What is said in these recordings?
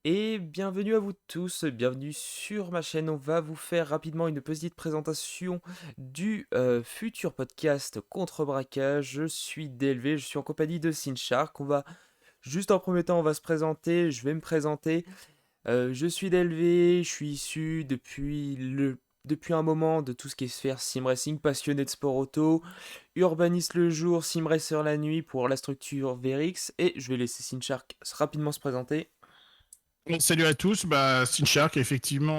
Et bienvenue à vous tous, bienvenue sur ma chaîne. On va vous faire rapidement une petite présentation du futur podcast Contre-Braquage. Je suis DLV, je suis en compagnie de Sinshark. Juste en premier temps, on va se présenter. Je vais me présenter. Je suis DLV, je suis issu depuis un moment de tout ce qui est sphère sim racing, passionné de sport auto, urbaniste le jour, sim racer la nuit pour la structure VRX. Et je vais laisser Sinshark rapidement se présenter. Salut à tous, bah Shark, effectivement,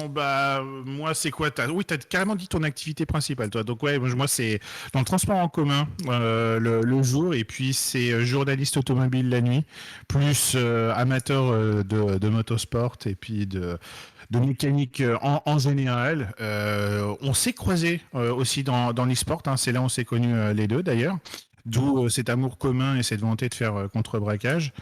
moi c'est quoi Oui, t'as carrément dit ton activité principale, toi. Donc ouais, moi c'est dans le transport en commun le jour, et puis c'est journaliste automobile la nuit, plus amateur de motosport et puis de mécanique en général. On s'est croisés aussi dans l'e-sport, hein. C'est là où on s'est connus les deux d'ailleurs. D'où cet amour commun et cette volonté de faire contre-braquage,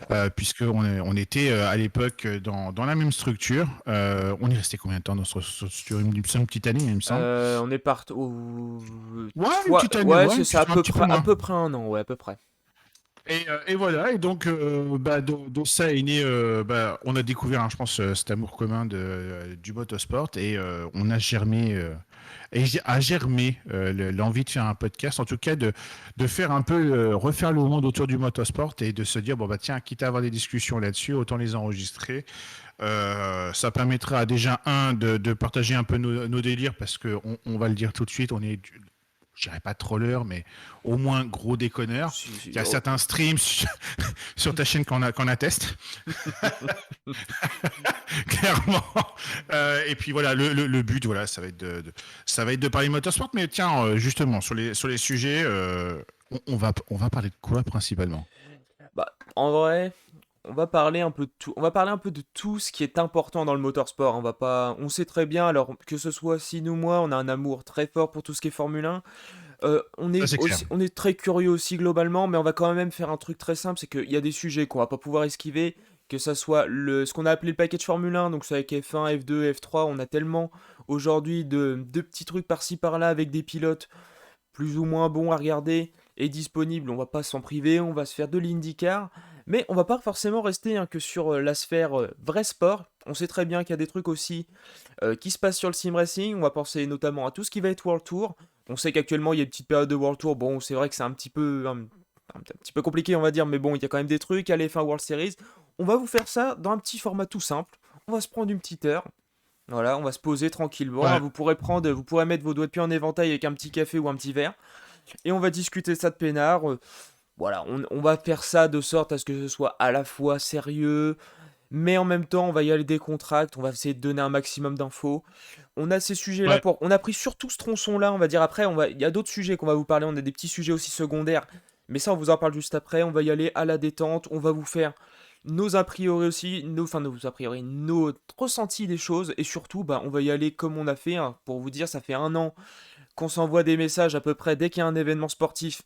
on était à l'époque dans la même structure. On est resté combien de temps dans cette structure? Une petite année, il me semble. On est parti. Ouais, une petite année, Ouais, ouais, c'est ça, un petit peu à moins. peu près un an, ouais, à peu près. Et voilà, et donc de ça est né, on a découvert, hein, je pense, cet amour commun du motorsport, et on a germé, a germé l'envie de faire un podcast, en tout cas de faire un peu, refaire le monde autour du motorsport, et de se dire, bon bah tiens, quitte à avoir des discussions là-dessus, autant les enregistrer. Ça permettra déjà, de partager un peu nos délires, parce on va le dire tout de suite, on est je dirais pas troller, mais au moins gros déconneur. Il y a Oh. certains streams sur ta chaîne qu'on atteste, clairement. Et puis voilà, le but, voilà, ça va être de parler motorsport. Mais tiens, justement, sur les sujets, on va parler de quoi principalement? Bah, en vrai, on va parler un peu de tout. On va parler un peu de tout ce qui est important dans le motorsport. On sait très bien, alors que ce soit Sin ou moi, on a un amour très fort pour tout ce qui est Formule 1. Ça, c'est clair. On est très curieux aussi globalement, mais on va quand même faire un truc très simple, c'est qu'il y a des sujets qu'on va pas pouvoir esquiver, que ça soit ce qu'on a appelé le package Formule 1, donc c'est avec F1, F2, F3, on a tellement aujourd'hui de petits trucs par-ci par-là avec des pilotes plus ou moins bons à regarder et disponibles, on va pas s'en priver, on va se faire de l'IndyCar, mais on va pas forcément rester que sur la sphère vrai sport. On sait très bien qu'il y a des trucs aussi qui se passent sur le sim racing. On va penser notamment à tout ce qui va être World Tour. On sait qu'actuellement il y a une petite période de World Tour. Bon, c'est vrai que c'est un petit peu compliqué, on va dire, mais bon, il y a quand même des trucs. À F1 World Series. On va vous faire ça dans un petit format tout simple. On va se prendre une petite heure. Voilà, on va se poser tranquillement. Ouais. Vous pourrez mettre vos doigts de pied en éventail avec un petit café ou un petit verre. Et on va discuter ça de peinard. Voilà, on va faire ça de sorte à ce que ce soit à la fois sérieux, mais en même temps, on va y aller décontracte, on va essayer de donner un maximum d'infos. On a ces sujets-là Ouais. pour. On a pris surtout ce tronçon-là, on va dire. Après, il y a d'autres sujets qu'on va vous parler. On a des petits sujets aussi secondaires. Mais ça, on vous en parle juste après. On va y aller à la détente. On va vous faire nos a priori aussi, nos a priori, nos ressentis des choses. Et surtout, bah, on va y aller comme on a fait, hein. Pour vous dire, ça fait un an qu'on s'envoie des messages à peu près dès qu'il y a un événement sportif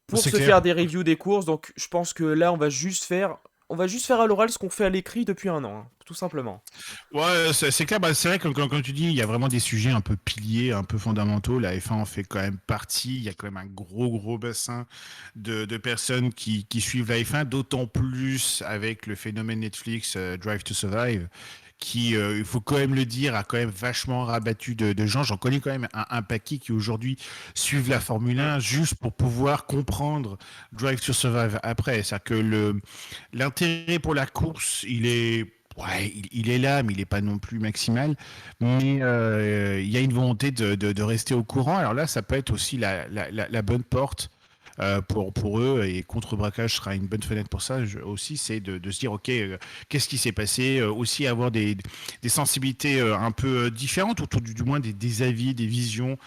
pour C'est se clair. faire des reviews des courses. Donc, je pense que là, on va juste faire à l'oral ce qu'on fait à l'écrit depuis un an, hein, tout simplement. Ouais, c'est clair. C'est vrai que comme tu dis, il y a vraiment des sujets un peu piliers, un peu fondamentaux. La F1 en fait quand même partie. Il y a quand même un gros bassin de personnes qui suivent la F1, d'autant plus avec le phénomène Netflix, Drive to Survive, qui, il faut quand même le dire, a quand même vachement rabattu de gens. J'en connais quand même un paquet qui aujourd'hui suivent la Formule Mm. 1 juste pour pouvoir comprendre Drive to Survive après. C'est-à-dire que l'intérêt pour la course, il est, ouais, il est là, mais il n'est pas non plus maximal. Mais il y a une volonté de rester au courant. Alors là, ça peut être aussi la bonne porte pour eux, et contre-braquage sera une bonne fenêtre pour ça aussi, c'est de se dire, ok, qu'est-ce qui s'est passé, aussi avoir des sensibilités un peu différentes, ou tout du moins des avis, des visions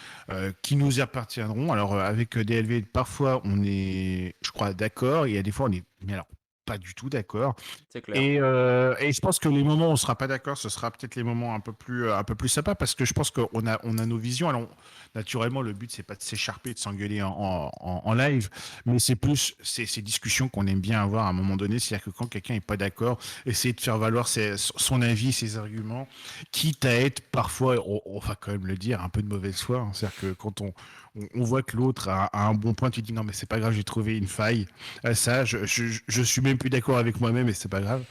qui nous appartiendront. Alors avec DLV, parfois on est, je crois, d'accord, et il y a des fois on est, mais alors, pas du tout d'accord. C'est clair. Et je pense que les moments où on sera pas d'accord, ce sera peut-être les moments un peu plus sympas, parce que je pense on a nos visions. Alors, naturellement, le but, c'est pas de s'écharper, de s'engueuler en live, mais c'est plus ces discussions qu'on aime bien avoir à un moment donné. C'est-à-dire que quand quelqu'un est pas d'accord, essayer de faire valoir son avis, ses arguments, quitte à être parfois, on va quand même le dire, un peu de mauvaise foi, hein. C'est-à-dire que quand on voit que l'autre a un bon point, tu dis non, mais c'est pas grave, j'ai trouvé une faille. Ça, je suis même plus d'accord avec moi-même, et c'est pas grave.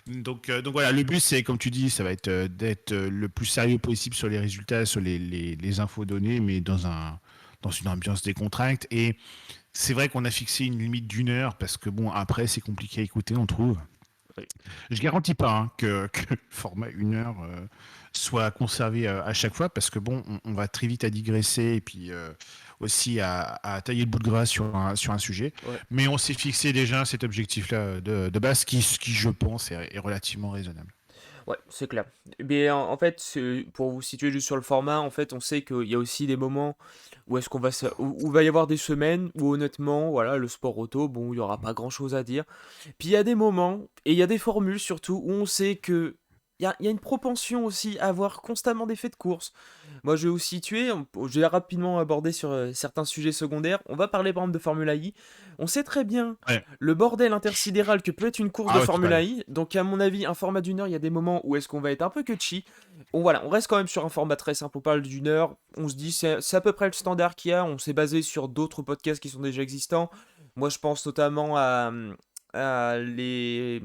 Donc voilà, le but, c'est, comme tu dis, ça va être d'être le plus sérieux possible sur les résultats, sur les infos données, mais dans une ambiance décontracte. Et c'est vrai qu'on a fixé une limite d'1 heure, parce que bon, après, c'est compliqué à écouter, on trouve. Oui. Je garantis pas hein, que le format 1 heure soit conservé à chaque fois, parce que bon, on va très vite à digresser et puis aussi à tailler le bout de gras sur un sujet. Ouais. Mais on s'est fixé déjà cet objectif-là de base, qui, je pense, est relativement raisonnable. Ouais, c'est clair. Mais en fait, pour vous situer juste sur le format, en fait, on sait qu'il y a aussi des moments où est-ce qu'on va où va y avoir des semaines où honnêtement, voilà, le sport auto, bon, il y aura pas grand-chose à dire. Puis il y a des moments et il y a des formules surtout où on sait que il y a une propension aussi à avoir constamment des faits de course. Moi, je vais vous situer, je vais rapidement aborder sur certains sujets secondaires. On va parler par exemple de Formula I. On sait très bien Ouais. le bordel intersidéral que peut être une course de Ah ouais, Formula total. I. Donc, à mon avis, un format d'1 heure, il y a des moments où est-ce qu'on va être un peu cutchy. Bon, voilà, on reste quand même sur un format très simple. On parle d'1 heure. On se dit, c'est à peu près le standard qu'il y a. On s'est basé sur d'autres podcasts qui sont déjà existants. Moi, je pense notamment à les.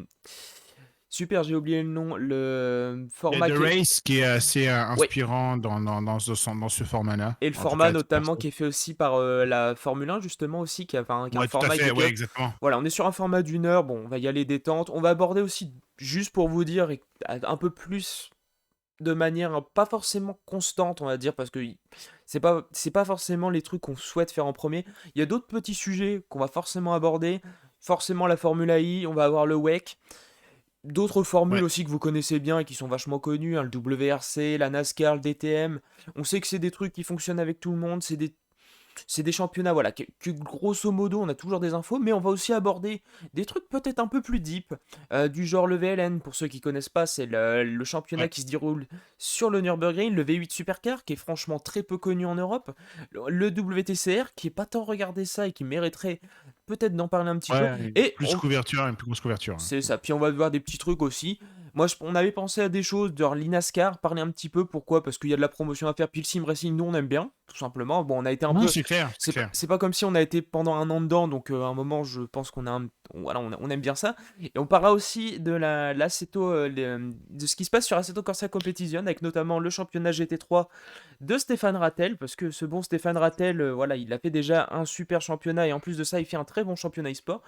Super, j'ai oublié le nom. Le Il y a format The qui est. Race qui est assez Ouais, inspirant dans ce format-là, et le en tout format cas à titre notamment perso. qui est fait aussi par la Formule 1 justement aussi, qui a un Ouais, tout à format qui fait, est ouais, bien. exactement. Voilà, on est sur un format d'1 heure, bon, on va y aller détente. On va aborder aussi, juste pour vous dire, un peu plus de manière pas forcément constante, on va dire, parce que c'est pas forcément les trucs qu'on souhaite faire en premier. Il y a d'autres petits sujets qu'on va forcément aborder. Forcément la Formule I, on va avoir le WEC. D'autres formules Ouais. aussi que vous connaissez bien et qui sont vachement connues, hein, le WRC, la NASCAR, le DTM. On sait que c'est des trucs qui fonctionnent avec tout le monde, c'est des championnats, voilà, que grosso modo on a toujours des infos, mais on va aussi aborder des trucs peut-être un peu plus deep, du genre le VLN, pour ceux qui connaissent pas, c'est le championnat Ouais. qui se déroule sur le Nürburgring, le V8 Supercar, qui est franchement très peu connu en Europe, le WTCR, qui est pas tant regardé ça et qui mériterait peut-être d'en parler un petit peu, Ouais, et plus couverture, une plus grosse couverture, hein. c'est ça. Puis on va voir des petits trucs aussi. Moi, on avait pensé à des choses, genre l'INASCAR, parler un petit peu. Pourquoi? Parce qu'il y a de la promotion à faire. Puis le sim racing, nous, on aime bien, tout simplement. Bon, on a été un Non, peu. c'est clair, c'est clair. C'est pas comme si on a été pendant un an dedans. Donc, à un moment, je pense qu'on a voilà, on aime bien ça. Et on parlera aussi de de ce qui se passe sur Assetto Corsa Competition, avec notamment le championnat GT3 de Stéphane Rattel. Parce que ce bon Stéphane Rattel, voilà, il a fait déjà un super championnat. Et en plus de ça, il fait un très bon championnat e-sport.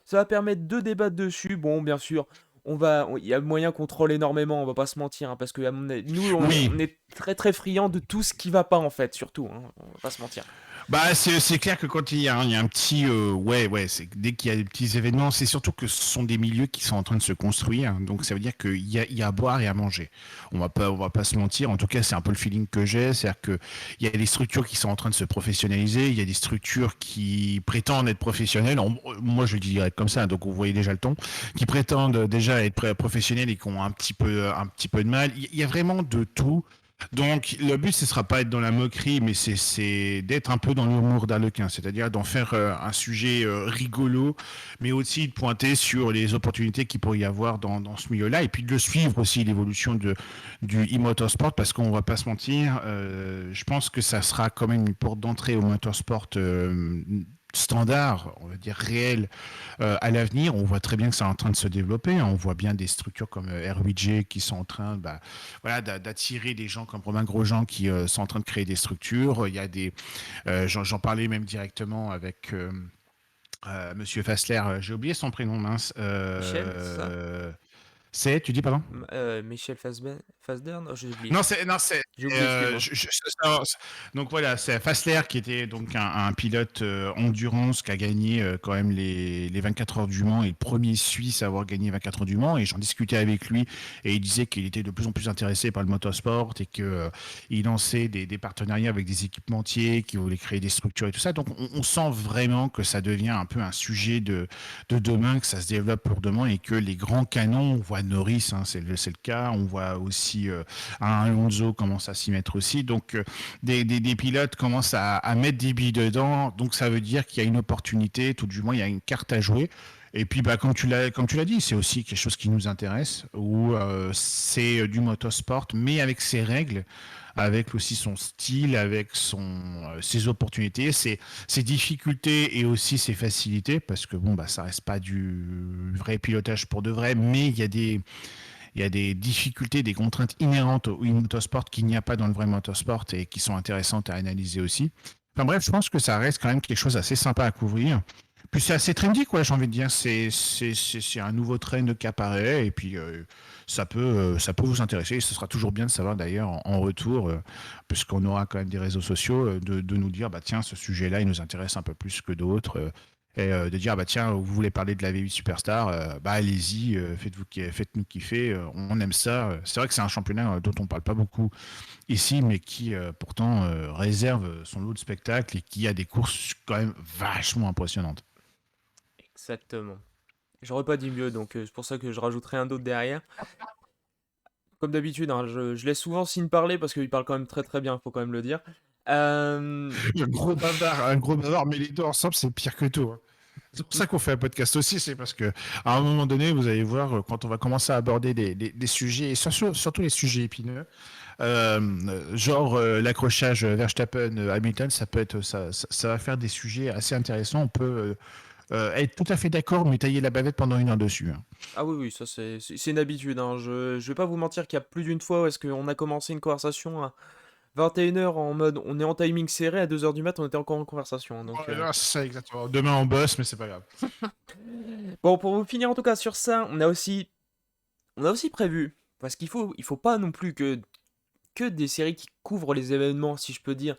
Ça va permettre de débattre dessus. Bon, bien sûr, il y a moyen qu'on troll énormément, on va pas se mentir, hein, parce que nous, Oui, on est très très friands de tout ce qui va pas en fait, surtout, hein, on va pas se mentir. bah c'est clair que quand il y a un petit ouais, c'est dès qu'il y a des petits événements, c'est surtout que ce sont des milieux qui sont en train de se construire, donc ça veut dire qu'il y a à boire et à manger. On va pas se mentir, en tout cas c'est un peu le feeling que j'ai, c'est-à-dire que il y a des structures qui sont en train de se professionnaliser, il y a des structures qui prétendent être professionnelles, moi je le dirais comme ça, donc vous voyez déjà le ton, qui prétendent déjà être professionnelles et qui ont un petit peu de mal. Il y a vraiment de tout. Donc, le but, ce sera pas être dans la moquerie, mais c'est d'être un peu dans l'humour d'Arlequin, c'est-à-dire d'en faire un sujet rigolo, mais aussi de pointer sur les opportunités qu'il pourrait y avoir dans ce milieu-là, et puis de suivre aussi l'évolution du e-motorsport, parce qu'on va pas se mentir, je pense que ça sera quand même une porte d'entrée au motorsport standard, on va dire réel, à l'avenir. On voit très bien que c'est en train de se développer, hein. On voit bien des structures comme R8G qui sont en train voilà, d'attirer des gens comme Romain Grosjean qui sont en train de créer des structures. Il y a j'en parlais même directement avec Monsieur Fassler. J'ai oublié son prénom, mince. Michel, c'est ça? Tu dis pardon? Michel Fassbender? Non, j'ai oublié. Non, c'est. J'ai oublié, excuse-moi. Donc voilà, c'est Fassler qui était donc un pilote endurance qui a gagné quand même les 24 heures du Mans et le premier Suisse à avoir gagné 24 heures du Mans. Et j'en discutais avec lui et il disait qu'il était de plus en plus intéressé par le motorsport et que il lançait des partenariats avec des équipementiers qui voulaient créer des structures et tout ça. Donc on sent vraiment que ça devient un peu un sujet de demain, que ça se développe pour demain et que les grands canons, on voit Norris, hein, c'est le cas, on voit aussi un Alonso commence à s'y mettre aussi. Donc des pilotes commencent à mettre des billes dedans. Donc ça veut dire qu'il y a une opportunité, tout du moins il y a une carte à jouer. Et puis, bah, comme tu l'as dit, c'est aussi quelque chose qui nous intéresse, où c'est du motorsport, mais avec ses règles, avec aussi son style, avec ses opportunités, ses difficultés et aussi ses facilités, parce que bon, bah, ça reste pas du vrai pilotage pour de vrai, mais il y a des difficultés, des contraintes inhérentes au motorsport qu'il n'y a pas dans le vrai motorsport et qui sont intéressantes à analyser aussi. Enfin bref, je pense que ça reste quand même quelque chose d'assez sympa à couvrir. Puis c'est assez trendy, quoi, j'ai envie de dire. C'est un nouveau trend qui apparaît et puis ça peut vous intéresser. Et ce sera toujours bien de savoir d'ailleurs en retour, puisqu'on aura quand même des réseaux sociaux, de nous dire, bah tiens, ce sujet-là, il nous intéresse un peu plus que d'autres. Et de dire, ah bah tiens, vous voulez parler de la V8 Superstar, bah allez-y, faites-nous kiffer, on aime ça. C'est vrai que c'est un championnat dont on parle pas beaucoup ici, mais qui pourtant réserve son lot de spectacles et qui a des courses quand même vachement impressionnantes. Exactement. J'aurais pas dit mieux, donc c'est pour ça que je rajouterai un d'autre derrière. Comme d'habitude, hein, je laisse souvent Signe parler parce qu'il parle quand même très très bien, faut quand même le dire. Euh, Un gros bavard, mais les deux ensemble, c'est pire que tout, hein. C'est pour ça qu'on fait un podcast aussi, c'est parce que à un moment donné, vous allez voir, quand on va commencer à aborder des sujets, et surtout les sujets épineux, genre l'accrochage Verstappen-Hamilton, ça peut être, ça va faire des sujets assez intéressants. On peut être tout à fait d'accord, mais tailler la bavette pendant 1 heure dessus, hein. Ah oui, oui, ça c'est une habitude, hein. Je vais pas vous mentir qu'il y a plus d'une fois où est-ce qu'on a commencé une conversation à 21 h en mode on est en timing serré, à 2 h du mat on était encore en conversation, hein, donc Voilà, c'est ça exactement. Demain on bosse, mais c'est pas grave. Bon, pour vous finir en tout cas sur ça, on a aussi prévu, parce qu'il faut pas non plus que des séries qui couvrent les événements, si je peux dire,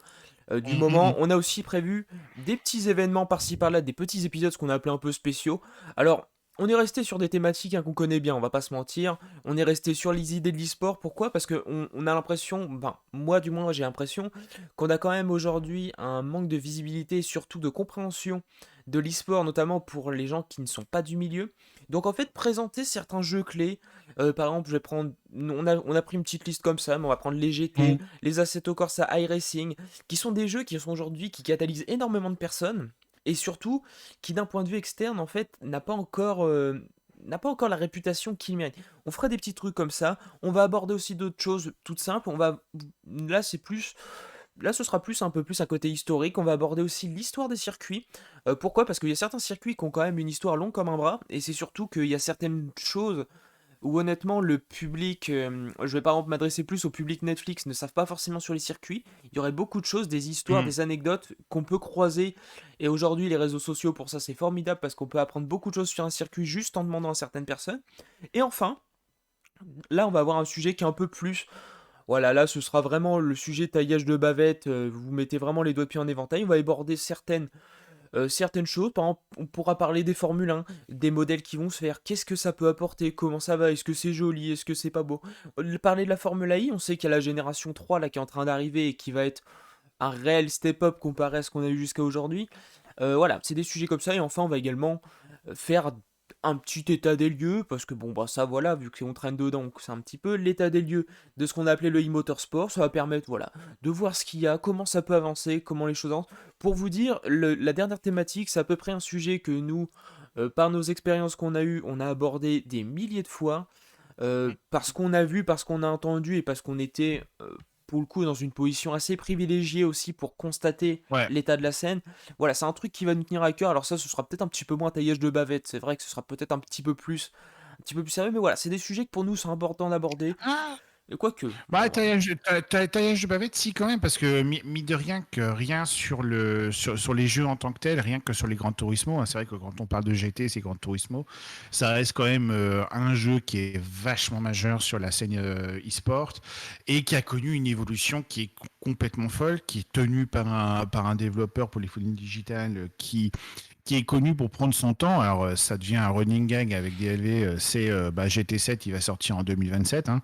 du Mm, mm, moment. mm. On a aussi prévu des petits événements par-ci par-là, des petits épisodes, ce qu'on a appelé un peu spéciaux. Alors, on est resté sur des thématiques, hein, qu'on connaît bien, on va pas se mentir. On est resté sur les idées de l'e-sport. Pourquoi? Parce que on a l'impression, ben, moi du moins j'ai l'impression, qu'on a quand même aujourd'hui un manque de visibilité et surtout de compréhension de l'e-sport, notamment pour les gens qui ne sont pas du milieu. Donc en fait, présenter certains jeux clés, par exemple, je vais prendre, on a pris une petite liste comme ça, mais on va prendre les GT, Mm. les Assetto Corsa iRacing, qui sont des jeux qui sont aujourd'hui, qui catalysent énormément de personnes, et surtout, qui d'un point de vue externe, en fait, n'a pas encore la réputation qu'il mérite. On fera des petits trucs comme ça, on va aborder aussi d'autres choses toutes simples, là c'est plus, là ce sera plus un peu plus un côté historique, on va aborder aussi l'histoire des circuits. Pourquoi? Parce qu'il y a certains circuits qui ont quand même une histoire longue comme un bras, et c'est surtout qu'il y a certaines choses où honnêtement le public, je vais par exemple m'adresser plus au public Netflix, ne savent pas forcément sur les circuits. Il y aurait beaucoup de choses, des histoires, Mm. des anecdotes qu'on peut croiser. Et aujourd'hui, les réseaux sociaux, pour ça, c'est formidable parce qu'on peut apprendre beaucoup de choses sur un circuit juste en demandant à certaines personnes. Et enfin, là, on va avoir un sujet qui est un peu plus. Voilà, là, ce sera vraiment le sujet taillage de bavette. Vous mettez vraiment les doigts de pied en éventail. On va aborder certaines choses. Par exemple, on pourra parler des Formule 1, des modèles qui vont se faire. Qu'est-ce que ça peut apporter? Comment ça va? Est-ce que c'est joli? Est-ce que c'est pas beau? Parler de la Formule I, on sait qu'il y a la génération 3 là qui est en train d'arriver et qui va être un réel step-up comparé à ce qu'on a eu jusqu'à aujourd'hui. Voilà, c'est des sujets comme ça. Et enfin, on va également faire un petit état des lieux, parce que bon, bah ça voilà, vu qu'on traîne dedans, donc c'est un petit peu l'état des lieux de ce qu'on a appelé le e-motorsport. Ça va permettre, voilà, de voir ce qu'il y a, comment ça peut avancer, comment les choses avancent. Pour vous dire, la dernière thématique, c'est à peu près un sujet que nous, par nos expériences qu'on a eues, on a abordé des milliers de fois, parce qu'on a vu, parce qu'on a entendu et parce qu'on était, pour le coup, dans une position assez privilégiée aussi pour constater Ouais. l'état de la scène. Voilà, c'est un truc qui va nous tenir à cœur. Alors ça, ce sera peut-être un petit peu moins taillage de bavette. C'est vrai que ce sera peut-être un petit peu plus sérieux, mais voilà, c'est des sujets que pour nous, c'est important d'aborder. Et quoique, Bah, bon, taillage de bavette, si, quand même, parce que, mis de rien que rien sur les jeux en tant que tel, rien que sur les Gran Turismo, hein, c'est vrai que quand on parle de GT, c'est Gran Turismo, ça reste quand même un jeu qui est vachement majeur sur la scène e-sport et qui a connu une évolution qui est complètement folle, qui est tenue par un développeur Polyphony Digital qui est connu pour prendre son temps. Alors, ça devient un running gag avec DLV. C'est bah, GT7, il va sortir en 2027, hein.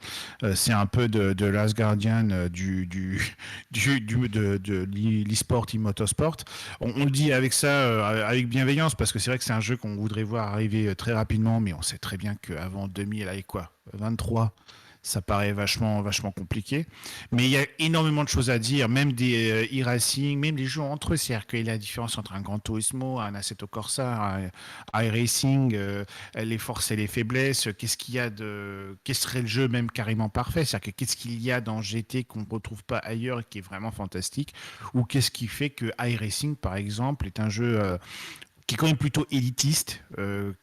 C'est un peu de Last Guardian de l'e-sport, e-motorsport. On le dit avec ça, avec bienveillance, parce que c'est vrai que c'est un jeu qu'on voudrait voir arriver très rapidement, mais on sait très bien qu'avant 2000, allez quoi, 23, ça paraît vachement compliqué. Mais il y a énormément de choses à dire, même des e-racing, même les jeux entre eux. C'est-à-dire qu'il y a la différence entre un Gran Turismo, un Assetto Corsa, un iRacing, les forces et les faiblesses. Qu'est-ce qu'il y a de. Quel serait le jeu même carrément parfait? C'est-à-dire que qu'est-ce qu'il y a dans GT qu'on ne retrouve pas ailleurs et qui est vraiment fantastique? Ou qu'est-ce qui fait que iRacing, par exemple, est un jeu qui est quand même plutôt élitiste,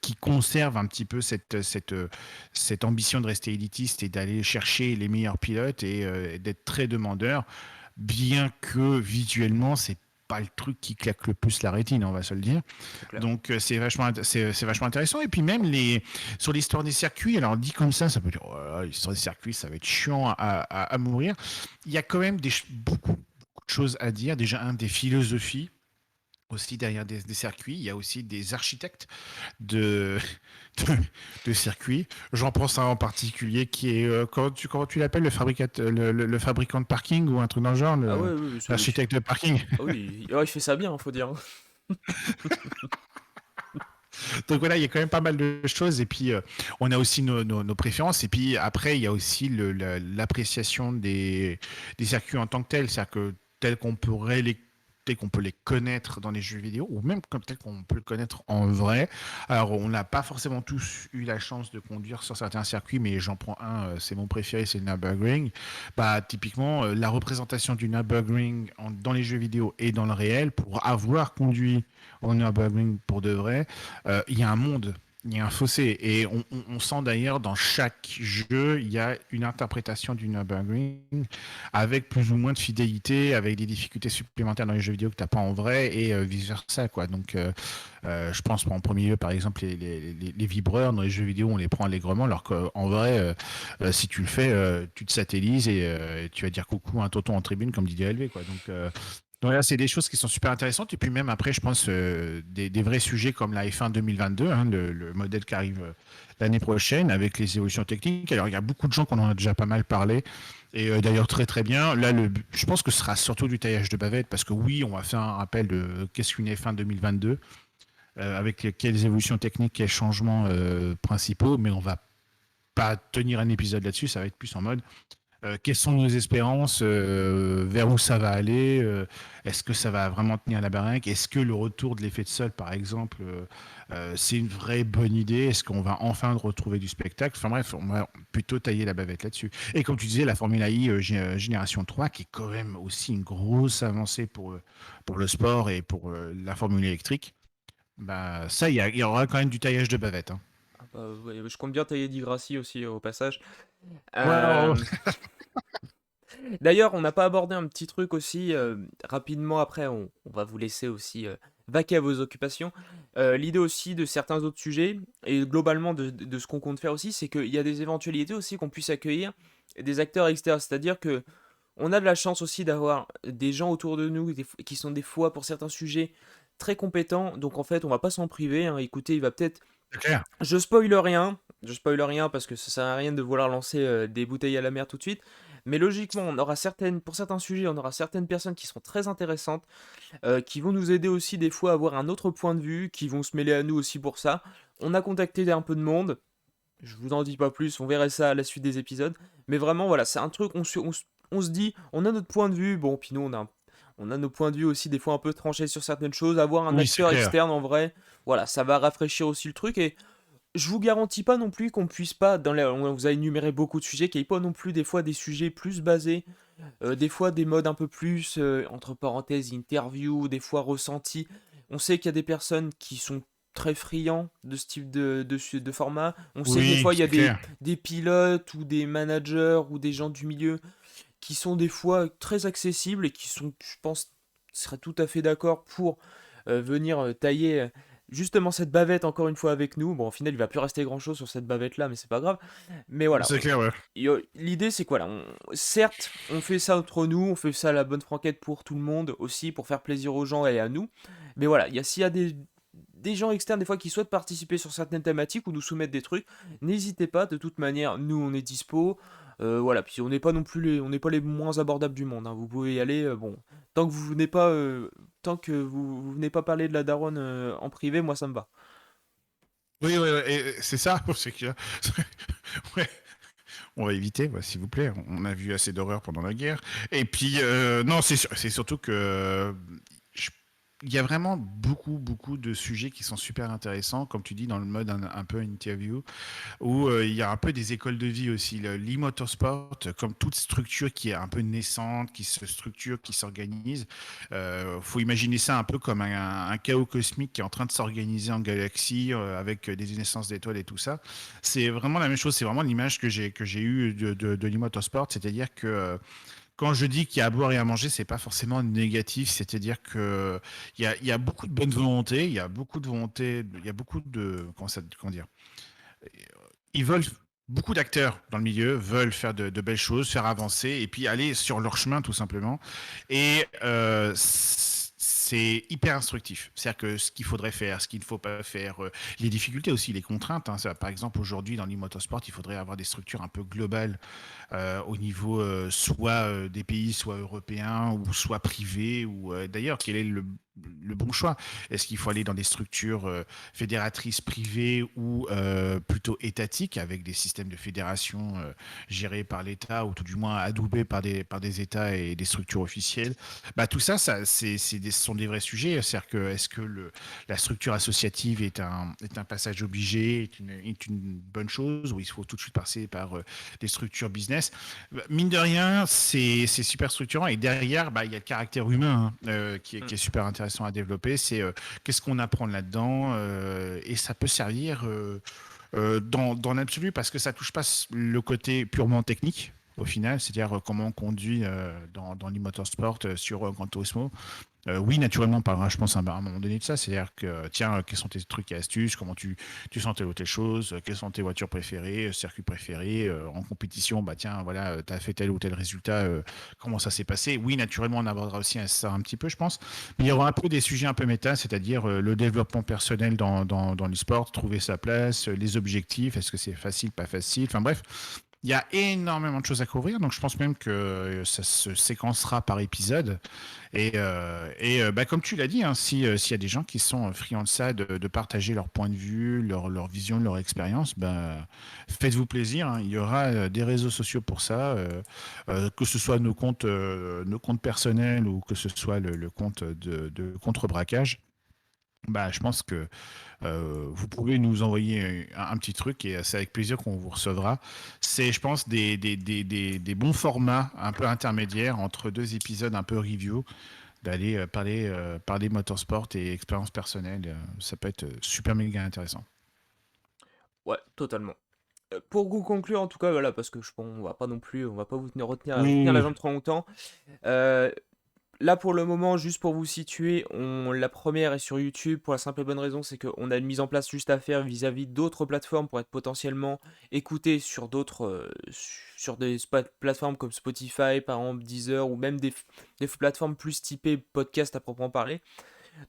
qui conserve un petit peu cette ambition de rester élitiste et d'aller chercher les meilleurs pilotes et d'être très demandeur, bien que visuellement, c'est pas le truc qui claque le plus la rétine, on va se le dire. C'est clair. Donc c'est vachement intéressant. Et puis même sur l'histoire des circuits, alors dit comme ça peut dire oh là là, l'histoire des circuits, ça va être chiant à mourir. Il y a quand même beaucoup de choses à dire. Déjà, des philosophies aussi derrière des circuits. Il y a aussi des architectes de, de, de circuits. J'en pense à un en particulier qui est, comment tu l'appelles, le fabricant de parking ou un truc dans le genre, Ah ouais, oui, l'architecte de parking. ah oui, il fait ça bien, faut dire. Donc voilà, il y a quand même pas mal de choses. Et puis, on a aussi nos préférences. Et puis après, il y a aussi l'appréciation des circuits en tant que tels. C'est-à-dire que tel qu'on peut les connaître dans les jeux vidéo, ou même comme tel qu'on peut le connaître en vrai. Alors, on n'a pas forcément tous eu la chance de conduire sur certains circuits, mais j'en prends un, c'est mon préféré, c'est le Nürburgring. Bah, typiquement, la représentation du Nürburgring dans les jeux vidéo et dans le réel, pour avoir conduit au Nürburgring pour de vrai, il y a un monde, il y a un fossé. Et on sent d'ailleurs dans chaque jeu, il y a une interprétation du Nürburgring avec plus ou moins de fidélité, avec des difficultés supplémentaires dans les jeux vidéo que tu n'as pas en vrai et vice-versa, quoi. Donc, je pense en premier lieu, par exemple, les vibreurs dans les jeux vidéo, on les prend allègrement, alors qu'en vrai, si tu le fais, tu te satellises et tu vas dire coucou à un tonton en tribune, comme Didier Helvé, quoi. Donc là, c'est des choses qui sont super intéressantes. Et puis même après, je pense des vrais sujets comme la F1 2022, hein, le modèle qui arrive l'année prochaine avec les évolutions techniques. Alors il y a beaucoup de gens qu'on en a déjà pas mal parlé. Et d'ailleurs très très bien. Là, je pense que ce sera surtout du taillage de bavette parce que oui, on va faire un rappel de qu'est-ce qu'une F1 2022 avec quelles évolutions techniques, quels changements principaux, mais on va pas tenir un épisode là-dessus. Ça va être plus en mode quelles sont nos espérances, vers où ça va aller, est-ce que ça va vraiment tenir la baraque, est-ce que le retour de l'effet de sol, par exemple, c'est une vraie bonne idée, est-ce qu'on va enfin retrouver du spectacle, enfin bref, on va plutôt tailler la bavette là-dessus. Et comme tu disais, la Formule I Génération 3, qui est quand même aussi une grosse avancée pour le sport et pour la Formule électrique, bah, ça, il y aura quand même du taillage de bavette. Hein. Ah bah, ouais, je compte bien tailler Di Grassi aussi au passage. Ouais, Euh, D'ailleurs, on n'a pas abordé un petit truc aussi, rapidement après, on va vous laisser aussi vaquer à vos occupations. L'idée aussi de certains autres sujets, et globalement de ce qu'on compte faire aussi, c'est qu'il y a des éventualités aussi qu'on puisse accueillir des acteurs externes. C'est-à-dire que on a de la chance aussi d'avoir des gens autour de nous qui sont des fois pour certains sujets très compétents. Donc en fait, on va pas s'en priver, hein. Écoutez, il va peut-être c'est clair. je spoil rien parce que ça sert à rien de vouloir lancer des bouteilles à la mer tout de suite. Mais logiquement, pour certains sujets, on aura certaines personnes qui seront très intéressantes, qui vont nous aider aussi des fois à avoir un autre point de vue, qui vont se mêler à nous aussi pour ça. On a contacté un peu de monde. Je vous en dis pas plus, on verra ça à la suite des épisodes. Mais vraiment, voilà, c'est un truc, on se dit, on a notre point de vue. Bon, puis nous, on a nos points de vue aussi, des fois un peu tranchés sur certaines choses. Avoir un Oui, c'est acteur clair. externe en vrai, voilà, ça va rafraîchir aussi le truc. Et je vous garantis pas non plus qu'on puisse pas, on vous a énuméré beaucoup de sujets, qu'il n'y ait pas non plus des fois des sujets plus basés, des fois des modes un peu plus, entre parenthèses, interview, des fois ressentis. On sait qu'il y a des personnes qui sont très friands de ce type de format. On sait que des Oui, fois il y a c'est clair. des pilotes ou des managers ou des gens du milieu qui sont des fois très accessibles et qui sont, je pense, seraient tout à fait d'accord pour venir tailler justement cette bavette encore une fois avec nous. Bon, au final, il va plus rester grand chose sur cette bavette là, mais c'est pas grave. Mais voilà, C'est clair, ouais. l'idée c'est quoi là certes, on fait ça entre nous, on fait ça à la bonne franquette pour tout le monde aussi, pour faire plaisir aux gens et à nous. Mais voilà, s'il y a des gens externes des fois qui souhaitent participer sur certaines thématiques ou nous soumettre des trucs, n'hésitez pas. De toute manière, nous on est dispo. Voilà, puis on n'est pas les moins abordables du monde, hein. Vous pouvez y aller. Bon, tant que vous venez pas, vous venez pas parler de la daronne en privé, moi ça me va. Oui, oui, oui, et c'est ça, c'est que ouais, On va éviter, ouais, s'il vous plaît. On a vu assez d'horreur pendant la guerre. Et puis, non, c'est surtout que je- il y a vraiment beaucoup, beaucoup de sujets qui sont super intéressants, comme tu dis, dans le mode un peu interview où il y a un peu des écoles de vie aussi. L'e-motorsport, comme toute structure qui est un peu naissante, qui se structure, qui s'organise, faut imaginer ça un peu comme un chaos cosmique qui est en train de s'organiser en galaxie avec des naissances d'étoiles et tout ça. C'est vraiment la même chose. C'est vraiment l'image que j'ai eue de l'e-motorsport, c'est-à-dire que quand je dis qu'il y a à boire et à manger, c'est pas forcément négatif, c'est-à-dire que il y a beaucoup de bonne volonté, il y a beaucoup de volonté, il y a beaucoup de comment dire, ils veulent beaucoup d'acteurs dans le milieu veulent faire de belles choses, faire avancer et puis aller sur leur chemin tout simplement. Et c'est hyper instructif. C'est-à-dire que ce qu'il faudrait faire, ce qu'il ne faut pas faire, les difficultés aussi, les contraintes. Hein. Ça, par exemple, aujourd'hui, dans l'e-motorsport, il faudrait avoir des structures un peu globales au niveau soit des pays, soit européens, ou soit privés, ou d'ailleurs, quel est le bon choix? Est-ce qu'il faut aller dans des structures fédératrices privées ou plutôt étatiques avec des systèmes de fédération gérés par l'État ou tout du moins adoubés par des États et des structures officielles? Bah, tout ça, ce sont des vrais sujets. C'est-à-dire que est-ce que la structure associative est un passage obligé, est une bonne chose, ou il faut tout de suite passer par des structures business? Mine de rien, c'est super structurant. Et derrière, bah, il y a le caractère humain hein, qui est, Mm. qui est super intéressant à développer. C'est qu'est-ce qu'on apprend là-dedans et ça peut servir dans l'absolu parce que ça touche pas le côté purement technique. Au final, c'est-à-dire comment on conduit dans l'e-motorsport sur Gran Turismo. Oui, naturellement, on parlera, je pense, à un moment donné de ça. C'est-à-dire que, tiens, quels sont tes trucs et astuces, comment tu sens telle ou telle chose, quelles sont tes voitures préférées, circuits préférés, en compétition, bah tiens, voilà, tu as fait tel ou tel résultat, comment ça s'est passé. Oui, naturellement, on abordera aussi ça un petit peu, je pense. Mais il y aura un peu des sujets un peu méta, c'est-à-dire le développement personnel dans l'e-sport, trouver sa place, les objectifs, est-ce que c'est facile, pas facile, enfin bref. Il y a énormément de choses à couvrir, donc je pense même que ça se séquencera par épisode. Et bah, comme tu l'as dit, hein, s'il y a des gens qui sont friands de ça, de partager leur point de vue, leur vision, leur expérience, bah, faites-vous plaisir. Hein. Il y aura des réseaux sociaux pour ça, que ce soit nos comptes personnels ou que ce soit le compte de contre-braquage. Bah, je pense que vous pouvez nous envoyer un petit truc et c'est avec plaisir qu'on vous recevra. C'est, je pense, des bons formats un peu intermédiaires entre deux épisodes un peu review, d'aller parler motorsport et expérience personnelle. Ça peut être super méga intéressant. Ouais, totalement. Pour vous conclure, en tout cas, voilà, parce que bon, on va pas non plus, on va pas vous tenir la Oui. jambe trop longtemps. Euh, Là, pour le moment, juste pour vous situer, la première est sur YouTube pour la simple et bonne raison, c'est qu'on a une mise en place juste à faire vis-à-vis d'autres plateformes pour être potentiellement écouté sur sur des plateformes comme Spotify, par exemple, Deezer, ou même des plateformes plus typées podcast à proprement parler.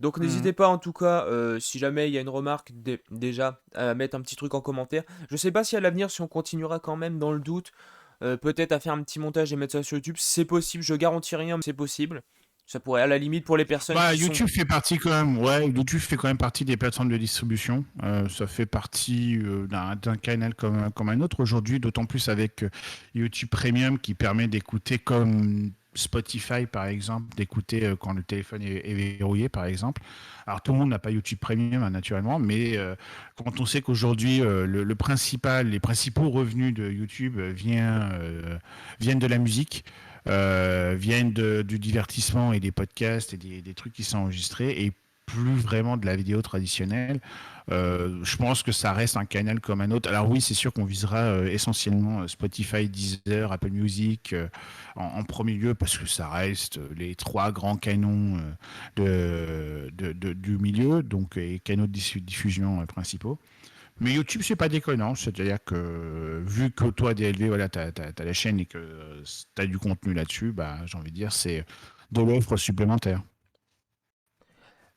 Donc Mhm. n'hésitez pas en tout cas, si jamais il y a une remarque, déjà, à mettre un petit truc en commentaire. Je sais pas si à l'avenir, si on continuera quand même dans le doute, peut-être à faire un petit montage et mettre ça sur YouTube. C'est possible, je garantis rien, mais c'est possible. Ça pourrait, à la limite, pour les personnes Bah, qui sont... YouTube fait partie quand même, ouais, YouTube fait quand même partie des plateformes de distribution. Ça fait partie d'un canal comme un autre aujourd'hui, d'autant plus avec YouTube Premium qui permet d'écouter comme Spotify par exemple, d'écouter quand le téléphone est verrouillé par exemple. Alors tout le monde n'a pas YouTube Premium hein, naturellement, mais quand on sait qu'aujourd'hui les principaux revenus de YouTube viennent de la musique viennent du divertissement et des podcasts et des trucs qui sont enregistrés et plus vraiment de la vidéo traditionnelle. Je pense que ça reste un canal comme un autre. Alors oui, c'est sûr qu'on visera essentiellement Spotify, Deezer, Apple Music en premier lieu parce que ça reste les trois grands canons du milieu, donc et canaux de diffusion principaux. Mais YouTube, c'est pas déconnant. C'est-à-dire que, vu que toi, DLV, voilà, t'as la chaîne et que t'as du contenu là-dessus, bah, j'ai envie de dire, c'est de l'offre supplémentaire.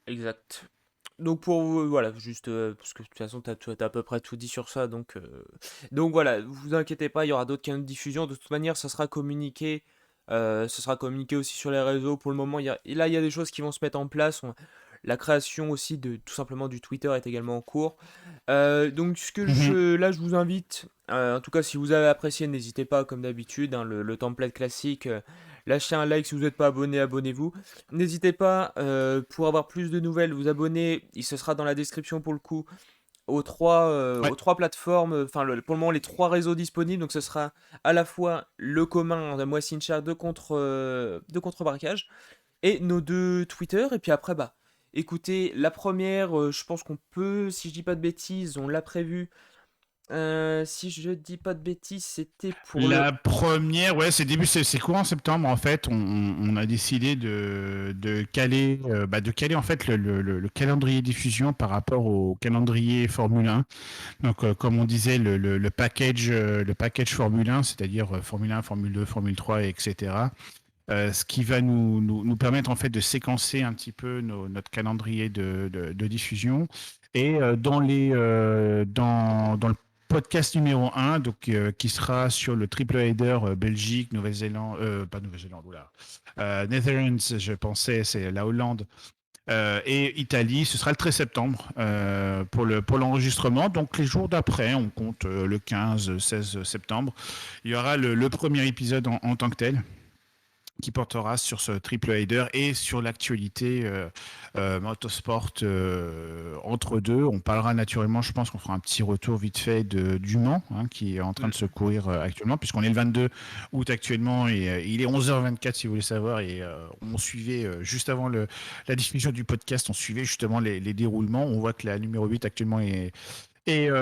Exact. Donc pour vous, voilà, juste parce que de toute façon t'as à peu près tout dit sur ça, donc voilà, vous inquiétez pas, il y aura d'autres canaux de diffusion. De toute manière, ça sera communiqué aussi sur les réseaux. Pour le moment, là il y a des choses qui vont se mettre en place. La création aussi de tout simplement du Twitter est également en cours. Donc ce que Mhm. je vous invite, en tout cas si vous avez apprécié, n'hésitez pas comme d'habitude, hein, le template classique, lâchez un like si vous n'êtes pas abonné, abonnez-vous. N'hésitez pas, pour avoir plus de nouvelles, vous abonner, ce sera dans la description pour le coup, Ouais. aux trois plateformes, enfin pour le moment les trois réseaux disponibles, donc ce sera à la fois le commun de moi Sincha de contre-braquage, et nos deux Twitter, et puis après, bah, écoutez, la première, je pense qu'on peut, si je dis pas de bêtises, on l'a prévu. Si je dis pas de bêtises, c'était pour le. La première, ouais, c'est courant septembre en fait. On a décidé de caler en fait le calendrier diffusion par rapport au calendrier Formule 1. Donc, comme on disait, le package Formule 1, c'est-à-dire Formule 1, Formule 2, Formule 3, etc. Ce qui va nous permettre en fait de séquencer un petit peu notre calendrier de diffusion. Et dans le podcast numéro un, donc, qui sera sur le triple header Belgique, Nouvelle-Zélande, pas Nouvelle-Zélande, oula, Netherlands, je pensais, c'est la Hollande, et Italie, ce sera le 13 septembre pour l'enregistrement. Donc les jours d'après, on compte le 15-16 septembre, il y aura le premier épisode en tant que tel qui portera sur ce triple header et sur l'actualité motorsport entre deux. On parlera naturellement, je pense qu'on fera un petit retour vite fait du Mans, hein, qui est en train de se courir actuellement, puisqu'on est le 22 août actuellement et il est 11h24 si vous voulez savoir. Et on suivait, juste avant la diffusion du podcast, on suivait justement les déroulements. On voit que la numéro 8 actuellement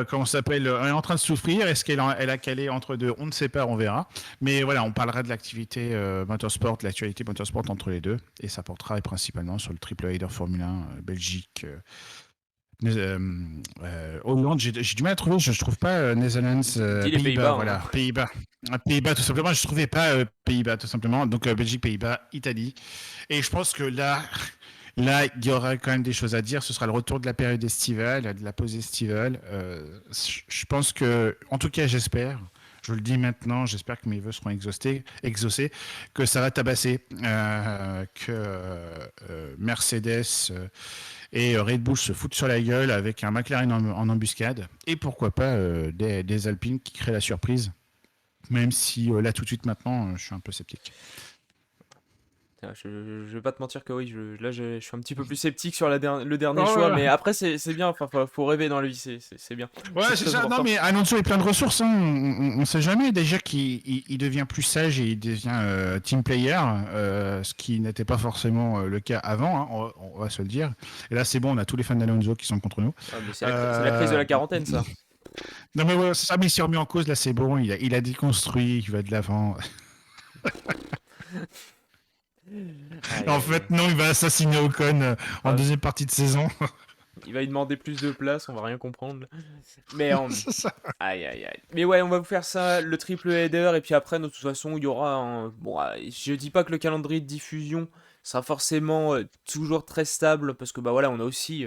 comment ça s'appelle, elle est en train de souffrir. Est-ce elle a calé entre deux? On ne sait pas, on verra. Mais voilà, on parlera de l'activité motorsport, de l'actualité motorsport entre les deux. Et ça portera principalement sur le triple header Formule 1, Belgique, Hollande. J'ai du mal à trouver, je ne trouve pas Netherlands, Dis les Pays-Bas, Pays-Bas, hein. voilà, Pays-Bas. Pays-Bas, tout simplement, je ne trouvais pas Pays-Bas, tout simplement. Donc Belgique, Pays-Bas, Italie. Et je pense que là, il y aura quand même des choses à dire. Ce sera le retour de la période estivale, de la pause estivale. Je pense que, en tout cas, j'espère. Je le dis maintenant, j'espère que mes vœux seront exaucés, que ça va tabasser, que Mercedes et Red Bull se foutent sur la gueule avec un McLaren en embuscade, et pourquoi pas des Alpines qui créent la surprise, même si là tout de suite maintenant, je suis un peu sceptique. Tiens, je vais pas te mentir que oui, là je suis un petit peu plus sceptique sur le dernier choix, Oh, mais après c'est bien, enfin faut rêver dans la vie, c'est bien, c'est ouais, c'est très ça. Non, important. mais Alonso est plein de ressources, hein. On sait jamais. Déjà qu'il devient plus sage et il devient team player, ce qui n'était pas forcément le cas avant, hein, on va se le dire. Et là, c'est bon, on a tous les fans d'Alonso qui sont contre nous. Ah, mais c'est la crise de Euh, la quarantaine, ça. Non, mais ouais, c'est ça, mais il s'est remis en cause. Là, c'est bon. Il a déconstruit. Il va de l'avant. Aïe En aïe fait, aïe. non, il va assassiner Ocon en Ah, deuxième partie de saison. il va y demander plus de place, on va rien comprendre. Mais C'est ça. aïe aïe aïe. Mais ouais, on va vous faire ça, le triple header, et puis après, de toute façon, il y aura un. Bon, je dis pas que le calendrier de diffusion sera forcément toujours très stable, parce que bah voilà, on a aussi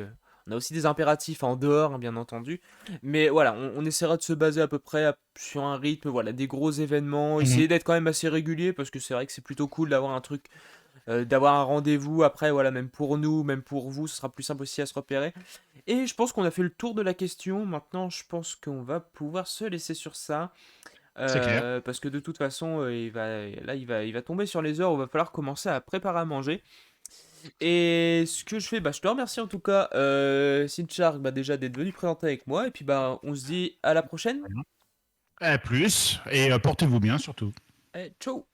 des impératifs en dehors, hein, bien entendu. Mais voilà, on essaiera de se baser à peu près sur un rythme, voilà, des gros événements, Mhm. essayer d'être quand même assez régulier, parce que c'est vrai que c'est plutôt cool d'avoir un truc, d'avoir un rendez-vous. Après, voilà, même pour nous, même pour vous, ce sera plus simple aussi à se repérer. Et je pense qu'on a fait le tour de la question. Maintenant, je pense qu'on va pouvoir se laisser sur ça. C'est clair. Parce que de toute façon, il va tomber sur les heures où il va falloir commencer à préparer à manger. Et ce que je fais, bah, je te remercie en tout cas, Sinchar, bah, déjà d'être venu présenter avec moi. Et puis, bah, on se dit à la prochaine. À plus. Et portez-vous bien surtout. Allez, ciao!